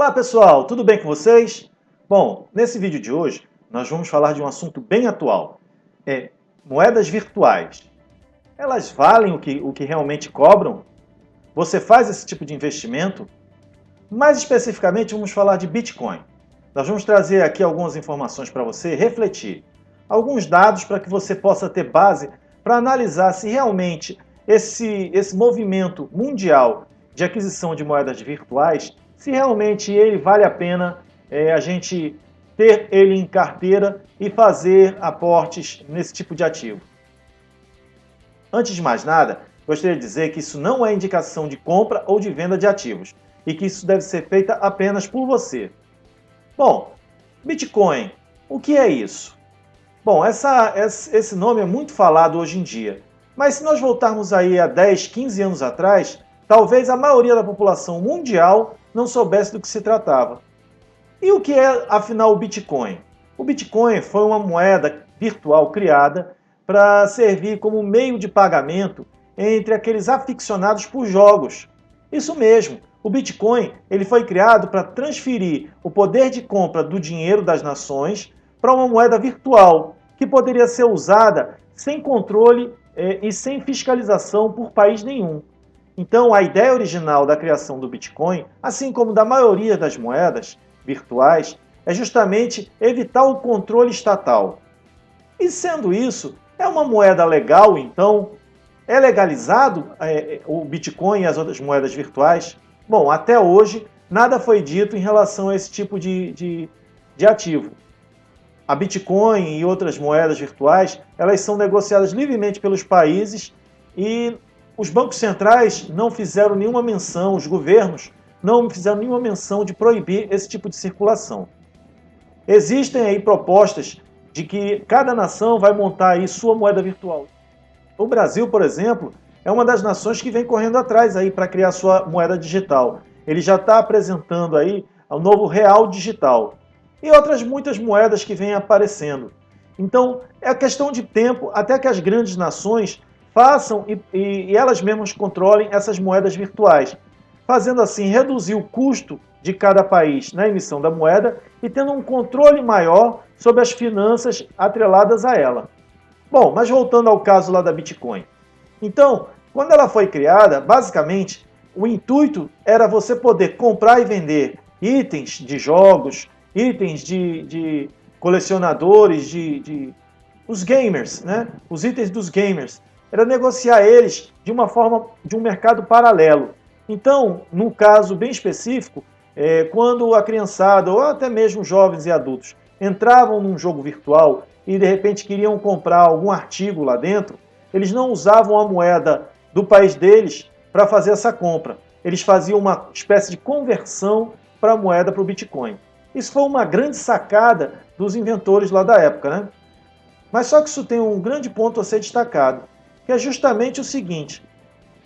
Olá pessoal, tudo bem com vocês? Bom, nesse vídeo de hoje nós vamos falar de um assunto bem atual. Moedas virtuais. Elas valem o que realmente cobram? Você faz esse tipo de investimento? Mais especificamente vamos falar de Bitcoin. Nós vamos trazer aqui algumas informações para você refletir. Alguns dados para que você possa ter base para analisar se realmente esse movimento mundial de aquisição de moedas virtuais, se realmente ele vale a pena a gente ter ele em carteira e fazer aportes nesse tipo de ativo. Antes de mais nada, gostaria de dizer que isso não é indicação de compra ou de venda de ativos e que isso deve ser feito apenas por você. Bom, Bitcoin, o que é isso? Bom, esse nome é muito falado hoje em dia, mas se nós voltarmos aí a 10, 15 anos atrás, talvez a maioria da população mundial não soubesse do que se tratava. E o que é, afinal, o Bitcoin? O Bitcoin foi uma moeda virtual criada para servir como meio de pagamento entre aqueles aficionados por jogos. Isso mesmo, o Bitcoin ele foi criado para transferir o poder de compra do dinheiro das nações para uma moeda virtual, que poderia ser usada sem controle e sem fiscalização por país nenhum. Então, a ideia original da criação do Bitcoin, assim como da maioria das moedas virtuais, é justamente evitar o controle estatal. E sendo isso, é uma moeda legal, então? É legalizado o Bitcoin e as outras moedas virtuais? Bom, até hoje, nada foi dito em relação a esse tipo de ativo. A Bitcoin e outras moedas virtuais, elas são negociadas livremente pelos países e os bancos centrais não fizeram nenhuma menção, os governos não fizeram nenhuma menção de proibir esse tipo de circulação. Existem aí propostas de que cada nação vai montar aí sua moeda virtual. O Brasil, por exemplo, é uma das nações que vem correndo atrás aí para criar sua moeda digital. Ele já está apresentando aí o novo real digital. E outras muitas moedas que vêm aparecendo. Então, é questão de tempo até que as grandes nações façam e elas mesmas controlem essas moedas virtuais, fazendo assim reduzir o custo de cada país na emissão da moeda e tendo um controle maior sobre as finanças atreladas a ela. Bom, mas voltando ao caso lá da Bitcoin. Então, quando ela foi criada, basicamente, o intuito era você poder comprar e vender itens de jogos, itens de colecionadores, os gamers, né? Os itens dos gamers. Era negociar eles de uma forma, de um mercado paralelo. Então, num caso bem específico, quando a criançada, ou até mesmo jovens e adultos, entravam num jogo virtual e de repente queriam comprar algum artigo lá dentro, eles não usavam a moeda do país deles para fazer essa compra. Eles faziam uma espécie de conversão para a moeda, para o Bitcoin. Isso foi uma grande sacada dos inventores lá da época, né? Mas só que isso tem um grande ponto a ser destacado, que é justamente o seguinte: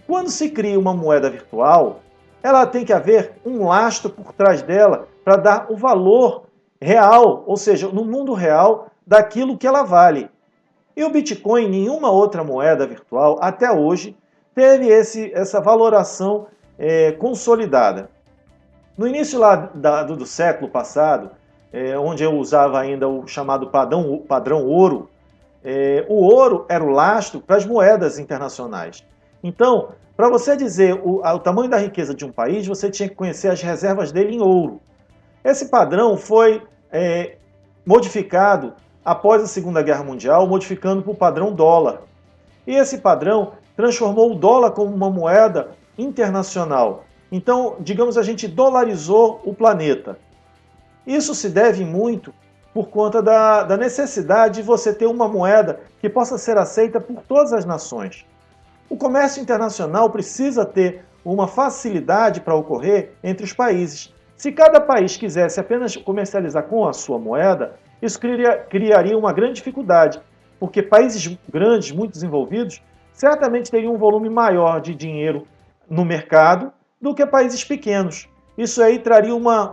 quando se cria uma moeda virtual, ela tem que haver um lastro por trás dela para dar o valor real, ou seja, no mundo real, daquilo que ela vale. E o Bitcoin, nenhuma outra moeda virtual, até hoje, teve essa valoração consolidada. No início lá do século passado, onde eu usava ainda o chamado padrão ouro, o ouro era o lastro para as moedas internacionais. Então, para você dizer o tamanho da riqueza de um país, você tinha que conhecer as reservas dele em ouro. Esse padrão foi modificado após a Segunda Guerra Mundial, modificando para o padrão dólar. E esse padrão transformou o dólar como uma moeda internacional. Então, digamos, a gente dolarizou o planeta. Isso se deve muito por conta da necessidade de você ter uma moeda que possa ser aceita por todas as nações. O comércio internacional precisa ter uma facilidade para ocorrer entre os países. Se cada país quisesse apenas comercializar com a sua moeda, isso criaria uma grande dificuldade, porque países grandes, muito desenvolvidos, certamente teriam um volume maior de dinheiro no mercado do que países pequenos. Isso aí traria uma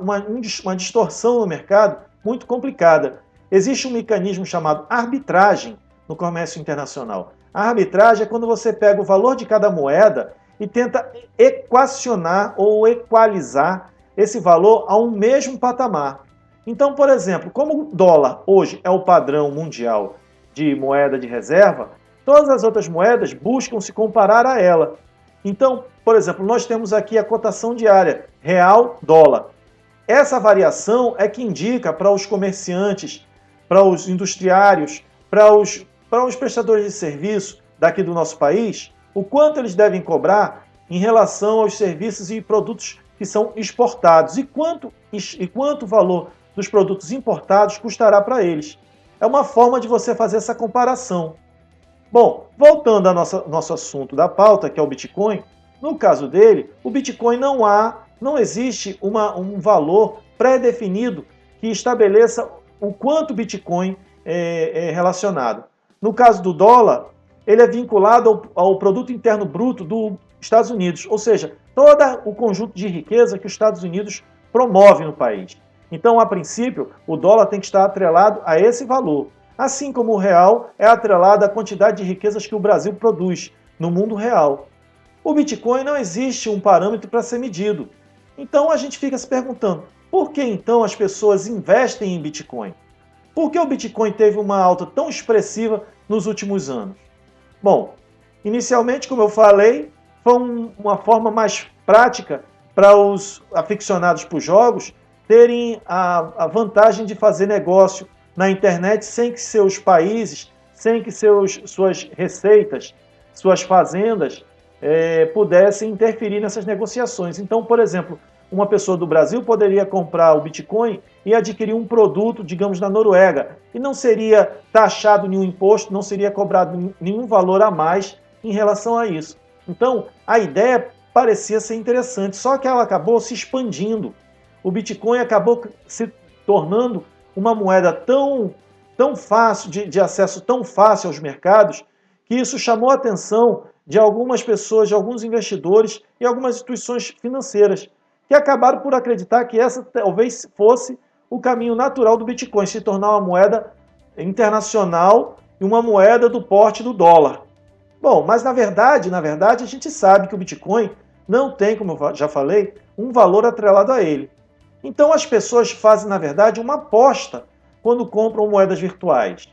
distorção no mercado muito complicada. Existe um mecanismo chamado arbitragem no comércio internacional. A arbitragem é quando você pega o valor de cada moeda e tenta equacionar ou equalizar esse valor a um mesmo patamar. Então, por exemplo, como o dólar hoje é o padrão mundial de moeda de reserva, todas as outras moedas buscam se comparar a ela. Então, por exemplo, nós temos aqui a cotação diária, real-dólar. Essa variação é que indica para os comerciantes, para os industriários, para os prestadores de serviço daqui do nosso país, o quanto eles devem cobrar em relação aos serviços e produtos que são exportados e quanto o valor dos produtos importados custará para eles. É uma forma de você fazer essa comparação. Bom, voltando ao nosso assunto da pauta, que é o Bitcoin, no caso dele, o Bitcoin não existe um valor pré-definido que estabeleça o quanto o Bitcoin é relacionado. No caso do dólar, ele é vinculado ao produto interno bruto dos Estados Unidos, ou seja, todo o conjunto de riqueza que os Estados Unidos promove no país. Então, a princípio, o dólar tem que estar atrelado a esse valor. Assim como o real é atrelado à quantidade de riquezas que o Brasil produz no mundo real. O Bitcoin não existe um parâmetro para ser medido. Então a gente fica se perguntando, por que então as pessoas investem em Bitcoin? Por que o Bitcoin teve uma alta tão expressiva nos últimos anos? Bom, inicialmente, como eu falei, foi uma forma mais prática para os aficionados por jogos terem a vantagem de fazer negócio na internet sem que seus países, sem que suas receitas, suas fazendas pudessem interferir nessas negociações. Então, por exemplo, uma pessoa do Brasil poderia comprar o Bitcoin e adquirir um produto, digamos, na Noruega, e não seria taxado nenhum imposto, não seria cobrado nenhum valor a mais em relação a isso. Então, a ideia parecia ser interessante, só que ela acabou se expandindo. O Bitcoin acabou se tornando uma moeda tão fácil, de acesso tão fácil aos mercados, que isso chamou a atenção de algumas pessoas, de alguns investidores e algumas instituições financeiras, que acabaram por acreditar que essa talvez fosse o caminho natural do Bitcoin, se tornar uma moeda internacional e uma moeda do porte do dólar. Bom, mas na verdade, a gente sabe que o Bitcoin não tem, como eu já falei, um valor atrelado a ele. Então as pessoas fazem, na verdade, uma aposta quando compram moedas virtuais.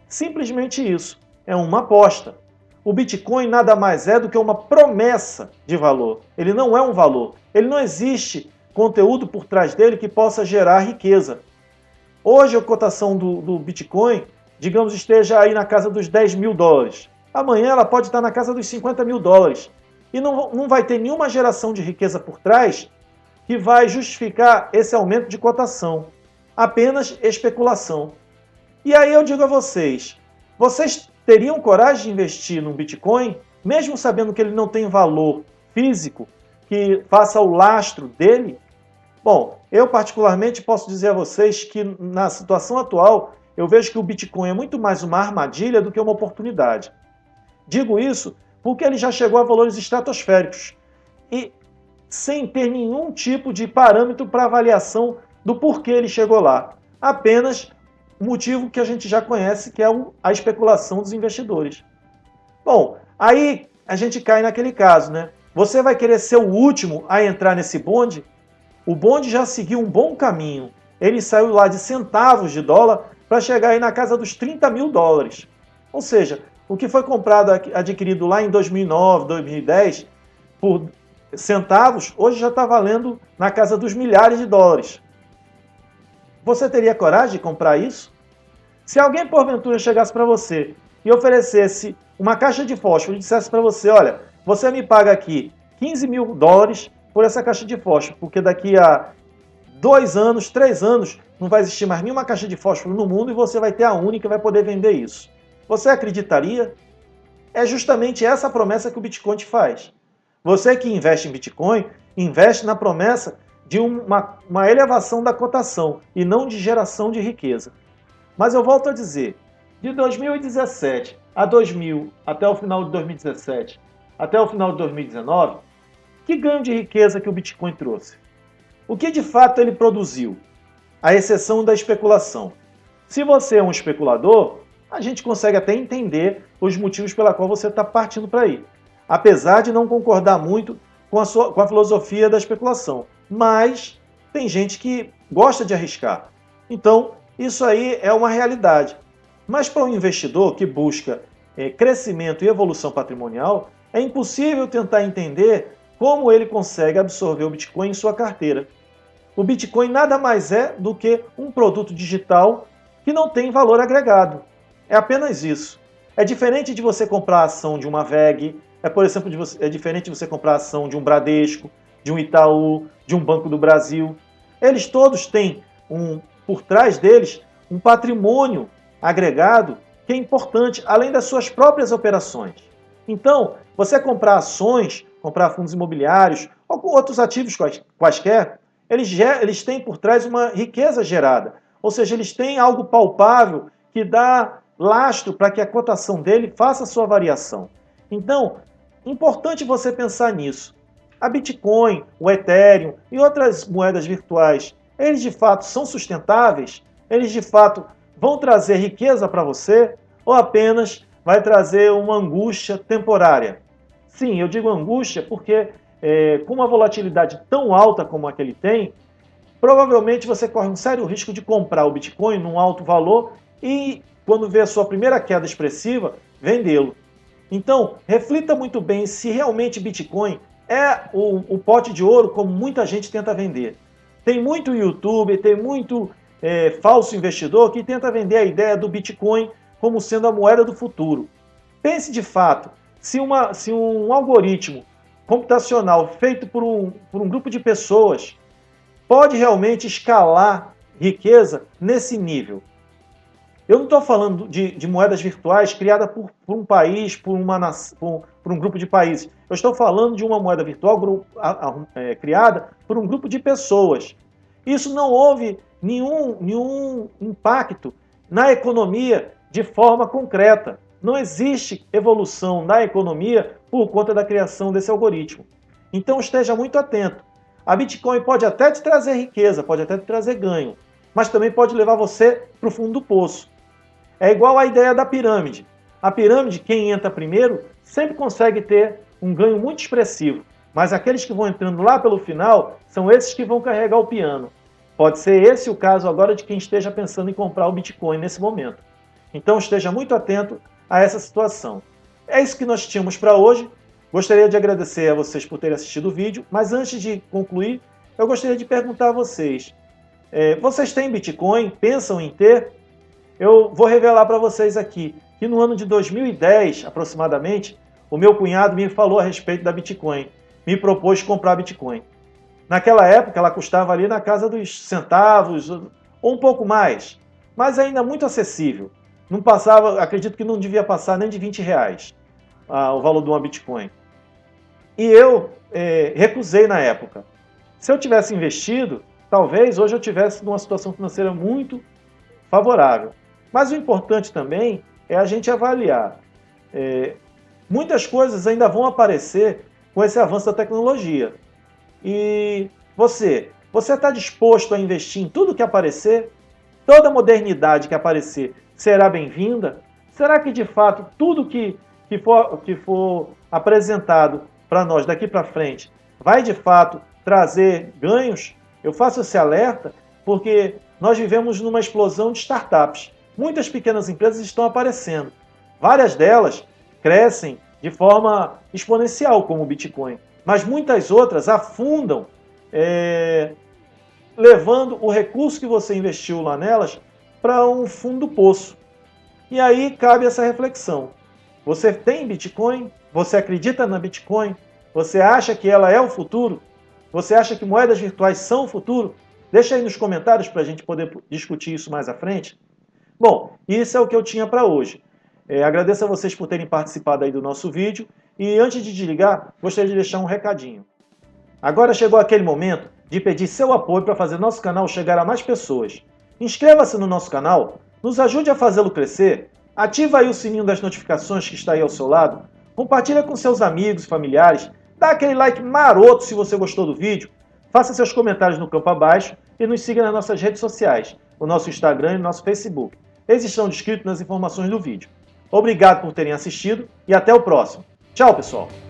Simplesmente isso, é uma aposta. O Bitcoin nada mais é do que uma promessa de valor. Ele não é um valor. Ele não existe conteúdo por trás dele que possa gerar riqueza. Hoje a cotação do Bitcoin, digamos, esteja aí na casa dos 10 mil dólares. Amanhã ela pode estar na casa dos 50 mil dólares. E não vai ter nenhuma geração de riqueza por trás que vai justificar esse aumento de cotação. Apenas especulação. E aí eu digo a vocês teriam coragem de investir num Bitcoin, mesmo sabendo que ele não tem valor físico que faça o lastro dele? Bom, eu particularmente posso dizer a vocês que na situação atual eu vejo que o Bitcoin é muito mais uma armadilha do que uma oportunidade. Digo isso porque ele já chegou a valores estratosféricos e sem ter nenhum tipo de parâmetro para avaliação do porquê ele chegou lá. Apenas o motivo que a gente já conhece, que é a especulação dos investidores. Bom, aí a gente cai naquele caso, né? Você vai querer ser o último a entrar nesse bonde? O bonde já seguiu um bom caminho. Ele saiu lá de centavos de dólar para chegar aí na casa dos 30 mil dólares. Ou seja, o que foi comprado, adquirido lá em 2009, 2010, por centavos, hoje já está valendo na casa dos milhares de dólares. Você teria coragem de comprar isso? Se alguém porventura chegasse para você e oferecesse uma caixa de fósforo e dissesse para você, olha, você me paga aqui 15 mil dólares por essa caixa de fósforo, porque daqui a 2 anos, 3 anos, não vai existir mais nenhuma caixa de fósforo no mundo e você vai ter a única e vai poder vender isso. Você acreditaria? É justamente essa promessa que o Bitcoin te faz. Você que investe em Bitcoin, investe na promessa de uma elevação da cotação e não de geração de riqueza. Mas eu volto a dizer, de 2017 até o final de 2017, até o final de 2019, que ganho de riqueza que o Bitcoin trouxe? O que de fato ele produziu? À exceção da especulação. Se você é um especulador, a gente consegue até entender os motivos pela qual você está partindo para aí. Apesar de não concordar muito com a filosofia da especulação. mas tem gente que gosta de arriscar. Então, isso aí é uma realidade. Mas para um investidor que busca crescimento e evolução patrimonial, é impossível tentar entender como ele consegue absorver o Bitcoin em sua carteira. O Bitcoin nada mais é do que um produto digital que não tem valor agregado. É apenas isso. É diferente de você comprar a ação de uma VEG, por exemplo, é diferente de você comprar a ação de um Bradesco, de um Itaú, de um Banco do Brasil. Eles todos têm, por trás deles, um patrimônio agregado que é importante, além das suas próprias operações. Então, você comprar ações, comprar fundos imobiliários ou outros ativos quaisquer, eles têm por trás uma riqueza gerada. Ou seja, eles têm algo palpável que dá lastro para que a cotação dele faça a sua variação. Então, importante você pensar nisso. A Bitcoin, o Ethereum e outras moedas virtuais, eles de fato são sustentáveis? Eles de fato vão trazer riqueza para você? Ou apenas vai trazer uma angústia temporária? Sim, eu digo angústia porque com uma volatilidade tão alta como a que ele tem, provavelmente você corre um sério risco de comprar o Bitcoin num alto valor e, quando vê a sua primeira queda expressiva, vendê-lo. Então, reflita muito bem se realmente Bitcoin é o pote de ouro como muita gente tenta vender. Tem muito youtuber, tem muito falso investidor que tenta vender a ideia do Bitcoin como sendo a moeda do futuro. Pense de fato, se um algoritmo computacional feito por um grupo de pessoas pode realmente escalar riqueza nesse nível. Eu não estou falando de moedas virtuais criadas por um país, por um grupo de países. Eu estou falando de uma moeda virtual criada por um grupo de pessoas. Isso não houve nenhum impacto na economia de forma concreta. Não existe evolução na economia por conta da criação desse algoritmo. Então esteja muito atento. A Bitcoin pode até te trazer riqueza, pode até te trazer ganho, mas também pode levar você para o fundo do poço. É igual à ideia da pirâmide. A pirâmide, quem entra primeiro, sempre consegue ter um ganho muito expressivo, mas aqueles que vão entrando lá pelo final são esses que vão carregar o piano. Pode ser esse o caso agora de quem esteja pensando em comprar o Bitcoin nesse momento. Então esteja muito atento a essa situação. É isso que nós tínhamos para hoje. Gostaria de agradecer a vocês por terem assistido o vídeo, mas antes de concluir, eu gostaria de perguntar a vocês. Vocês têm Bitcoin? Pensam em ter? Eu vou revelar para vocês aqui que no ano de 2010, aproximadamente, o meu cunhado me falou a respeito da Bitcoin, me propôs comprar Bitcoin. Naquela época, ela custava ali na casa dos centavos, ou um pouco mais, mas ainda muito acessível. Não passava, acredito que não devia passar nem de R$20 o valor de uma Bitcoin. E eu recusei na época. Se eu tivesse investido, talvez hoje eu tivesse numa situação financeira muito favorável. Mas o importante também é a gente avaliar. Muitas coisas ainda vão aparecer com esse avanço da tecnologia. E você está disposto a investir em tudo que aparecer? Toda modernidade que aparecer será bem-vinda? Será que de fato tudo que for apresentado para nós daqui para frente vai de fato trazer ganhos? Eu faço esse alerta porque nós vivemos numa explosão de startups. Muitas pequenas empresas estão aparecendo. Várias delas crescem de forma exponencial, como o Bitcoin. Mas muitas outras afundam, levando o recurso que você investiu lá nelas para um fundo do poço. E aí cabe essa reflexão. Você tem Bitcoin? Você acredita na Bitcoin? Você acha que ela é o futuro? Você acha que moedas virtuais são o futuro? Deixa aí nos comentários para a gente poder discutir isso mais à frente. Bom, isso é o que eu tinha para hoje. Agradeço a vocês por terem participado aí do nosso vídeo e antes de desligar, gostaria de deixar um recadinho. Agora chegou aquele momento de pedir seu apoio para fazer nosso canal chegar a mais pessoas. Inscreva-se no nosso canal, nos ajude a fazê-lo crescer, ativa aí o sininho das notificações que está aí ao seu lado, compartilha com seus amigos e familiares, dá aquele like maroto se você gostou do vídeo, faça seus comentários no campo abaixo e nos siga nas nossas redes sociais, o nosso Instagram e o nosso Facebook. Eles estão descritos nas informações do vídeo. Obrigado por terem assistido e até o próximo. Tchau, pessoal!